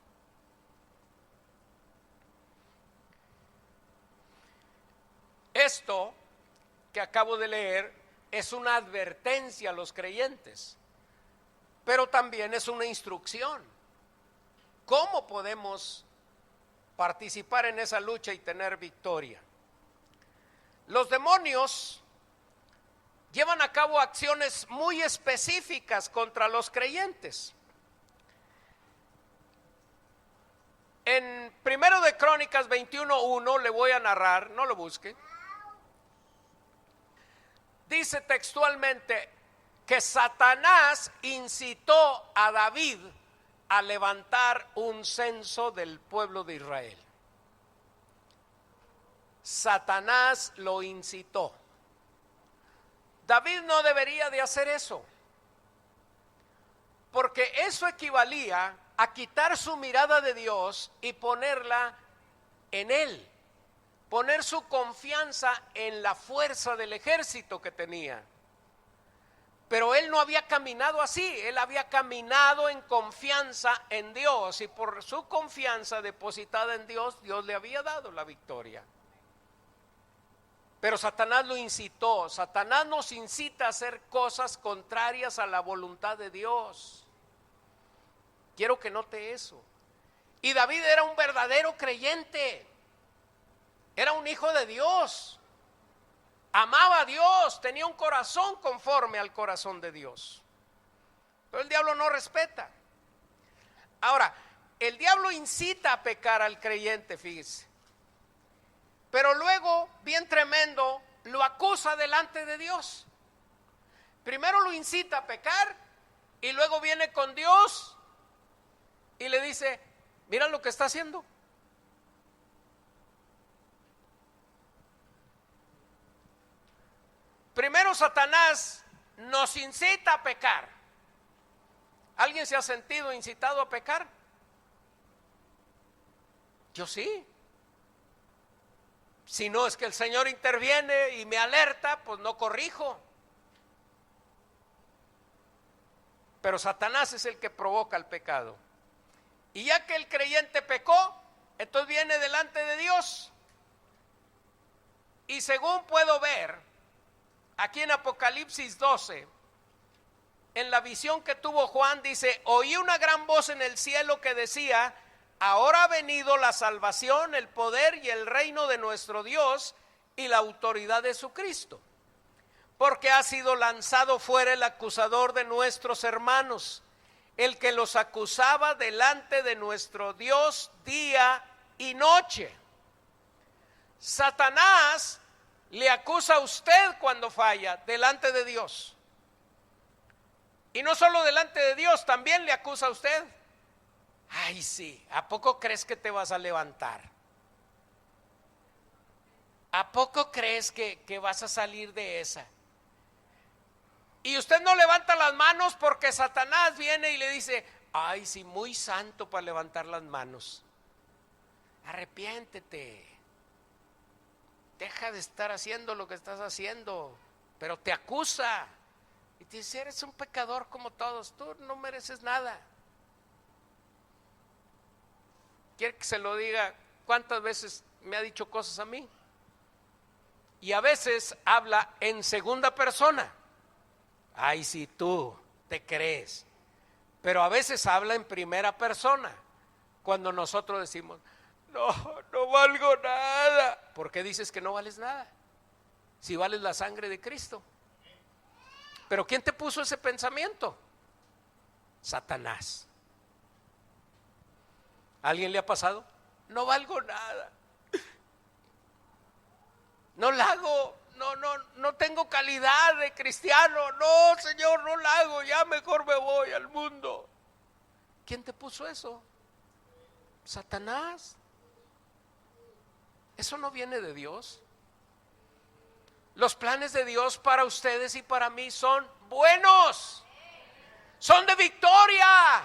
Esto que acabo de leer es una advertencia a los creyentes, pero también es una instrucción. ¿Cómo podemos participar en esa lucha y tener victoria? Los demonios llevan a cabo acciones muy específicas contra los creyentes. En 1 de Crónicas 21:1 le voy a narrar, no lo busque. Dice textualmente que Satanás incitó a David a levantar un censo del pueblo de Israel. Satanás lo incitó. David no debería de hacer eso, porque eso equivalía a quitar su mirada de Dios y ponerla en él. Poner su confianza en la fuerza del ejército que tenía. Pero él no había caminado así, él había caminado en confianza en Dios, y por su confianza depositada en Dios, Dios le había dado la victoria. Pero Satanás lo incitó. Satanás nos incita a hacer cosas contrarias a la voluntad de Dios. Quiero que note eso. Y David era un verdadero creyente, era un hijo de Dios, amaba a Dios, tenía un corazón conforme al corazón de Dios. Pero el diablo no respeta. Ahora, el diablo incita a pecar al creyente, fíjese. Pero luego, bien tremendo, lo acusa delante de Dios. Primero lo incita a pecar y luego viene con Dios y le dice: mira lo que está haciendo. Primero Satanás nos incita a pecar. ¿Alguien se ha sentido incitado a pecar? Yo sí. Si no es que el Señor interviene y me alerta, pues no corrijo. Pero Satanás es el que provoca el pecado. Y ya que el creyente pecó, entonces viene delante de Dios. Y según puedo ver, aquí en Apocalipsis 12, en la visión que tuvo Juan, dice: oí una gran voz en el cielo que decía: ahora ha venido la salvación, el poder y el reino de nuestro Dios y la autoridad de su Cristo. Porque ha sido lanzado fuera el acusador de nuestros hermanos, el que los acusaba delante de nuestro Dios día y noche. Satanás le acusa a usted cuando falla delante de Dios. Y no solo delante de Dios, también le acusa a usted. Ay, sí, ¿a poco crees que te vas a levantar? ¿A poco crees que vas a salir de esa? Y usted no levanta las manos porque Satanás viene y le dice: ay, sí, muy santo para levantar las manos. Arrepiéntete. Deja de estar haciendo lo que estás haciendo. Pero te acusa. Y te dice: eres un pecador como todos. Tú no mereces nada. ¿Quiere que se lo diga cuántas veces me ha dicho cosas a mí? Y a veces habla en segunda persona. Ay, si tú te crees. Pero a veces habla en primera persona. Cuando nosotros decimos: no valgo nada. ¿Por qué dices que no vales nada? Si vales la sangre de Cristo. ¿Pero quién te puso ese pensamiento? Satanás. ¿A alguien le ha pasado? No valgo nada. No la hago. No tengo calidad de cristiano. No, Señor, no la hago. Ya mejor me voy al mundo. ¿Quién te puso eso? Satanás. Eso no viene de Dios. Los planes de Dios para ustedes y para mí son buenos. Son de victoria.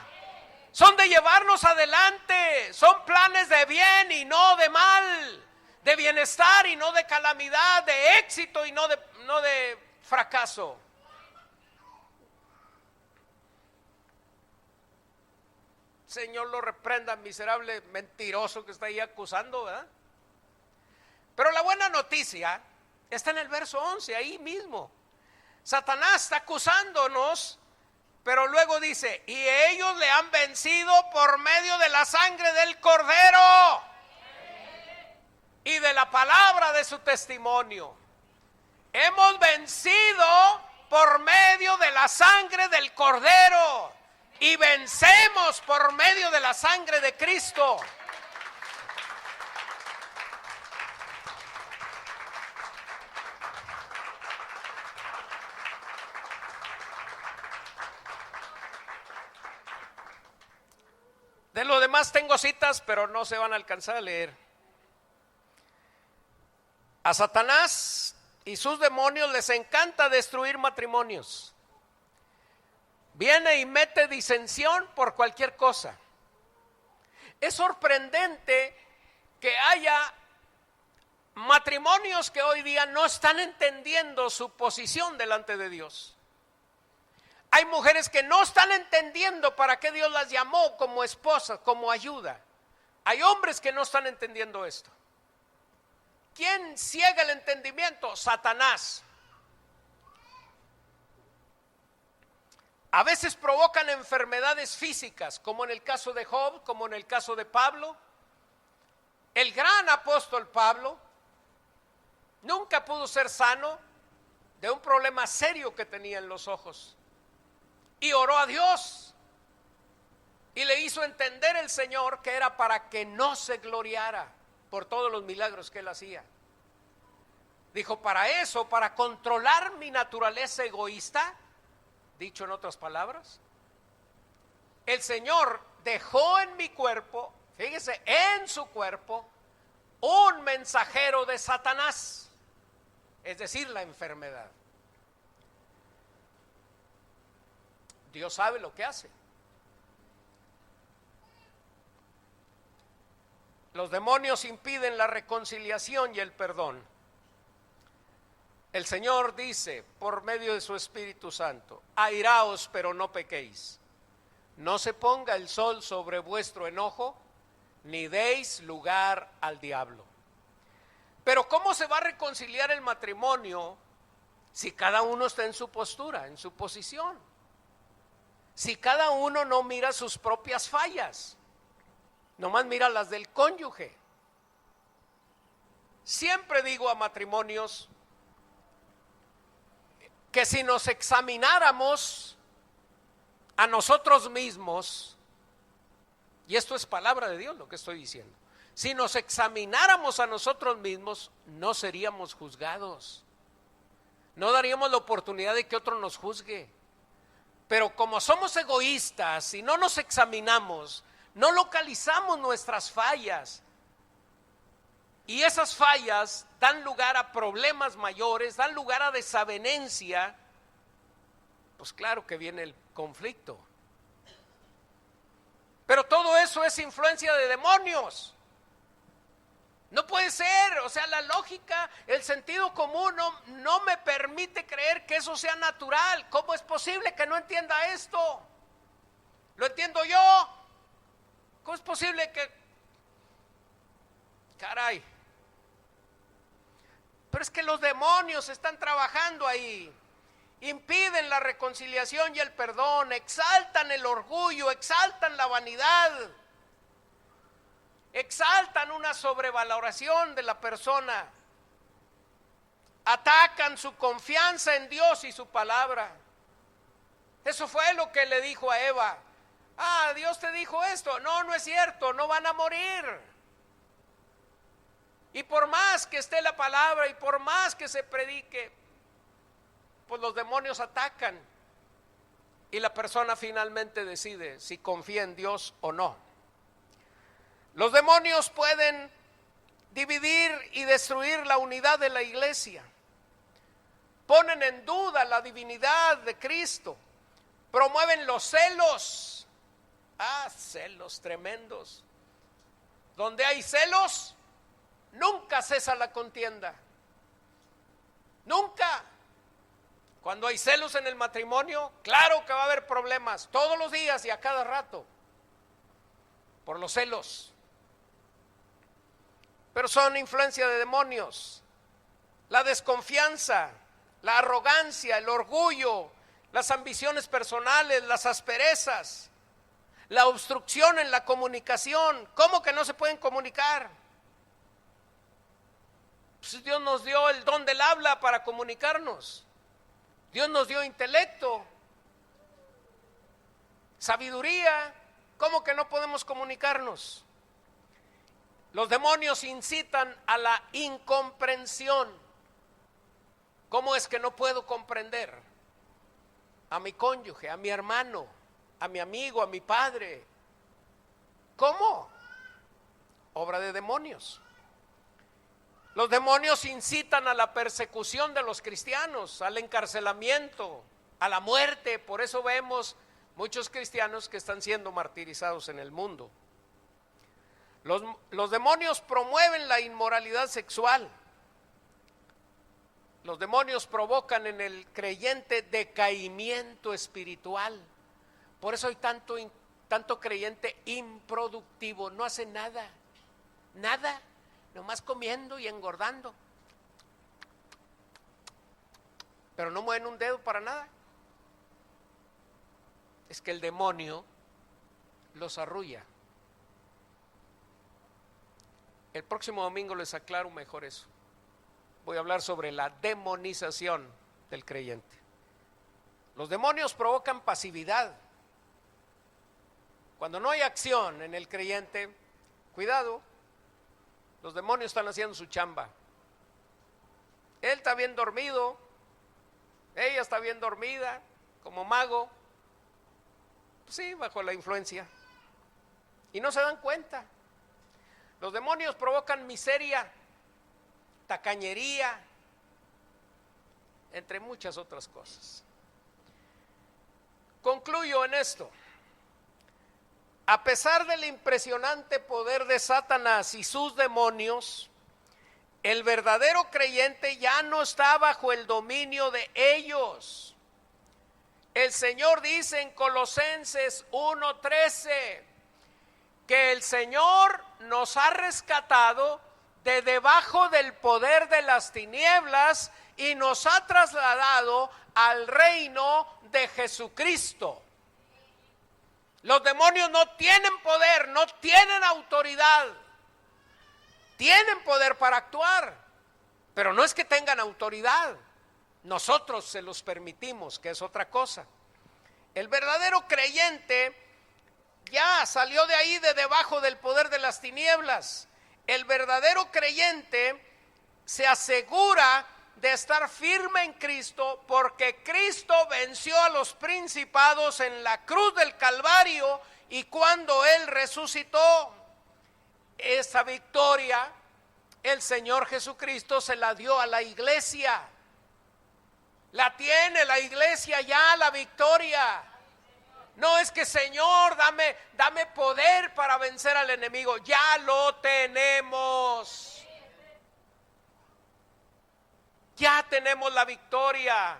Son de llevarnos adelante. Son planes de bien y no de mal. De bienestar y no de calamidad. De éxito y no de fracaso. Señor lo reprenda, miserable mentiroso que está ahí acusando, ¿verdad? Pero la buena noticia está en el verso 11, ahí mismo. Satanás está acusándonos, pero luego dice: y ellos le han vencido por medio de la sangre del Cordero y de la palabra de su testimonio. Hemos vencido por medio de la sangre del Cordero y vencemos por medio de la sangre de Cristo. De lo demás tengo citas, pero no se van a alcanzar a leer. A Satanás y sus demonios les encanta destruir matrimonios. Viene y mete disensión por cualquier cosa. Es sorprendente que haya matrimonios que hoy día no están entendiendo su posición delante de Dios. Hay mujeres que no están entendiendo para qué Dios las llamó como esposas, como ayuda. Hay hombres que no están entendiendo esto. ¿Quién ciega el entendimiento? Satanás. A veces provocan enfermedades físicas, como en el caso de Job, como en el caso de Pablo. El gran apóstol Pablo nunca pudo ser sano de un problema serio que tenía en los ojos. Y oró a Dios y le hizo entender el Señor que era para que no se gloriara por todos los milagros que él hacía. Dijo, para eso, para controlar mi naturaleza egoísta, dicho en otras palabras, el Señor dejó en mi cuerpo, fíjese, en su cuerpo, un mensajero de Satanás, es decir, la enfermedad. Dios sabe lo que hace. Los demonios impiden la reconciliación y el perdón. El Señor dice por medio de su Espíritu Santo: airaos, pero no pequéis. No se ponga el sol sobre vuestro enojo, ni deis lugar al diablo. Pero ¿cómo se va a reconciliar el matrimonio si cada uno está en su postura, en su posición? Si cada uno no mira sus propias fallas, nomás mira las del cónyuge. Siempre digo a matrimonios que si nos examináramos a nosotros mismos, y esto es palabra de Dios lo que estoy diciendo, si nos examináramos a nosotros mismos, no seríamos juzgados, no daríamos la oportunidad de que otro nos juzgue. Pero como somos egoístas y no nos examinamos, no localizamos nuestras fallas, y esas fallas dan lugar a problemas mayores, dan lugar a desavenencia, pues claro que viene el conflicto. Pero todo eso es influencia de demonios. No puede ser, o sea, la lógica, el sentido común no me permite creer que eso sea natural. ¿Cómo es posible que no entienda esto? ¿Lo entiendo yo? ¿Cómo es posible que... Caray. Pero es que los demonios están trabajando ahí. Impiden la reconciliación y el perdón, exaltan el orgullo, exaltan la vanidad, exaltan una sobrevaloración de la persona, atacan su confianza en Dios y su palabra. Eso fue lo que le dijo a Eva. Ah, Dios te dijo esto. No, no es cierto, no van a morir. Y por más que esté la palabra y por más que se predique, pues los demonios atacan y la persona finalmente decide si confía en Dios o no. Los demonios pueden dividir y destruir la unidad de la iglesia, ponen en duda la divinidad de Cristo, promueven los celos, celos tremendos. Donde hay celos, nunca cesa la contienda, nunca. Cuando hay celos en el matrimonio, claro que va a haber problemas todos los días y a cada rato por los celos. Pero son influencia de demonios. La desconfianza, la arrogancia, el orgullo, las ambiciones personales, las asperezas, la obstrucción en la comunicación. ¿Cómo que no se pueden comunicar? Pues Dios nos dio el don del habla para comunicarnos. Dios nos dio intelecto, sabiduría. ¿Cómo que no podemos comunicarnos? Los demonios incitan a la incomprensión. ¿Cómo es que no puedo comprender a mi cónyuge, a mi hermano, a mi amigo, a mi padre? ¿Cómo? Obra de demonios. Los demonios incitan a la persecución de los cristianos, al encarcelamiento, a la muerte. Por eso vemos muchos cristianos que están siendo martirizados en el mundo. Los demonios promueven la inmoralidad sexual. Los demonios provocan en el creyente decaimiento espiritual. Por eso hay tanto creyente improductivo, no hace nada, nomás comiendo y engordando, pero no mueven un dedo para nada. Es que el demonio los arrulla. El próximo domingo les aclaro mejor eso. Voy a hablar sobre la demonización del creyente. Los demonios provocan pasividad. Cuando no hay acción en el creyente, cuidado, los demonios están haciendo su chamba. Él está bien dormido, ella está bien dormida, como mago, sí, bajo la influencia, y no se dan cuenta. Los demonios provocan miseria, tacañería, entre muchas otras cosas. Concluyo en esto. A pesar del impresionante poder de Satanás y sus demonios, el verdadero creyente ya no está bajo el dominio de ellos. El Señor dice en Colosenses 1:13 que el Señor nos ha rescatado de debajo del poder de las tinieblas y nos ha trasladado al reino de Jesucristo. Los demonios no tienen poder, no tienen autoridad. Tienen poder para actuar, pero no es que tengan autoridad. Nosotros se los permitimos, que es otra cosa. El verdadero creyente ya salió de ahí, de debajo del poder de las tinieblas. El verdadero creyente se asegura de estar firme en Cristo, porque Cristo venció a los principados en la cruz del Calvario, y cuando Él resucitó, esa victoria el Señor Jesucristo se la dio a la iglesia. La tiene la iglesia ya, la victoria. No es que Señor, dame poder para vencer al enemigo. Ya lo tenemos. Ya tenemos la victoria.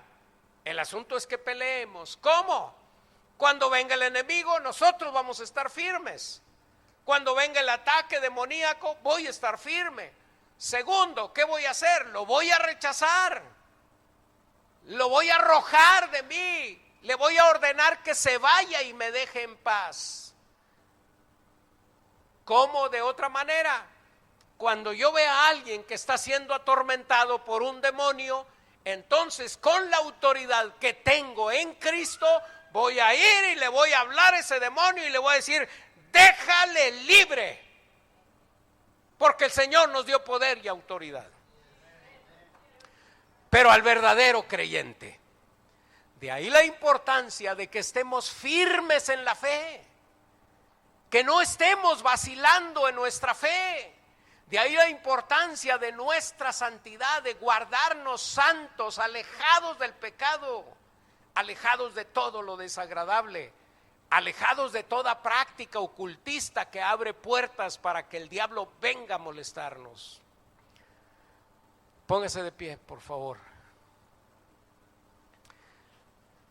El asunto es que peleemos. ¿Cómo? Cuando venga el enemigo, nosotros vamos a estar firmes. Cuando venga el ataque demoníaco, voy a estar firme. Segundo, ¿qué voy a hacer? Lo voy a rechazar. Lo voy a arrojar de mí. Le voy a ordenar que se vaya y me deje en paz. ¿Cómo? De otra manera, cuando yo vea a alguien que está siendo atormentado por un demonio, entonces con la autoridad que tengo en Cristo, voy a ir y le voy a hablar a ese demonio y le voy a decir: déjale libre, porque el Señor nos dio poder y autoridad. Pero al verdadero creyente, de ahí la importancia de que estemos firmes en la fe, que no estemos vacilando en nuestra fe. De ahí la importancia de nuestra santidad, de guardarnos santos, alejados del pecado, alejados de todo lo desagradable, alejados de toda práctica ocultista que abre puertas para que el diablo venga a molestarnos. Póngase de pie, por favor.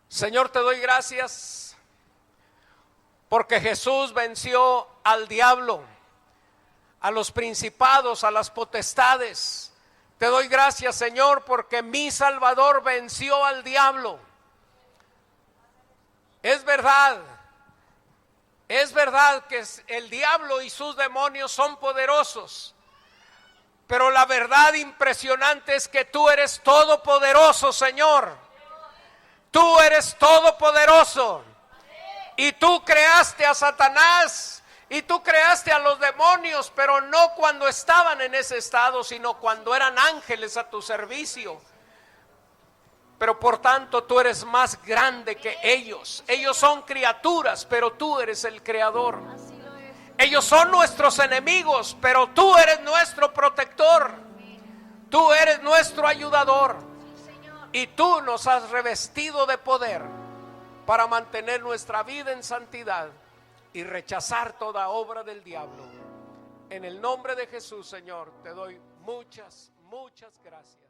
Señor, te doy gracias porque Jesús venció al diablo, a los principados, a las potestades. Te doy gracias, Señor, porque mi Salvador venció al diablo. Es verdad que el diablo y sus demonios son poderosos, pero la verdad impresionante es que tú eres todopoderoso, Señor. Tú eres todopoderoso, y tú creaste a Satanás y tú creaste a los demonios, pero no cuando estaban en ese estado, sino cuando eran ángeles a tu servicio. Pero por tanto tú eres más grande que ellos. Ellos son criaturas, pero tú eres el creador. Ellos son nuestros enemigos, pero tú eres nuestro protector. Tú eres nuestro ayudador. Y tú nos has revestido de poder para mantener nuestra vida en santidad y rechazar toda obra del diablo. En el nombre de Jesús, Señor, te doy muchas gracias.